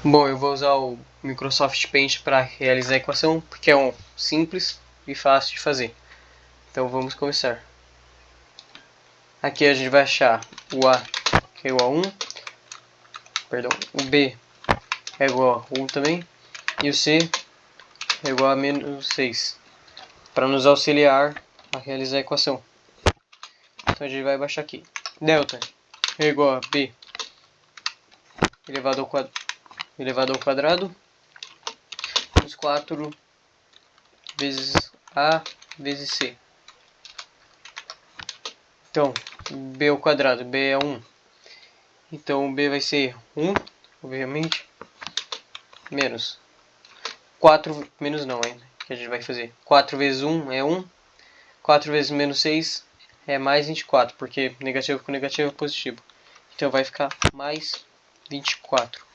Bom, eu vou usar o Microsoft Paint para realizar a equação, porque é simples e fácil de fazer. Então vamos começar. Aqui a gente vai achar o A, que é igual a 1, perdão, o B é igual a 1 também, e o C é igual a menos 6, para nos auxiliar a realizar a equação. Então a gente vai baixar aqui. Delta é igual a B elevado ao quadrado menos 4 vezes A vezes C. Então, B ao quadrado, B é 1. Então, B vai ser 1, obviamente, menos 4, menos não, hein, que a gente vai fazer. 4 vezes 1 é 1, 4 vezes menos 6 é mais 24, porque negativo com negativo é positivo. Então, vai ficar mais 24.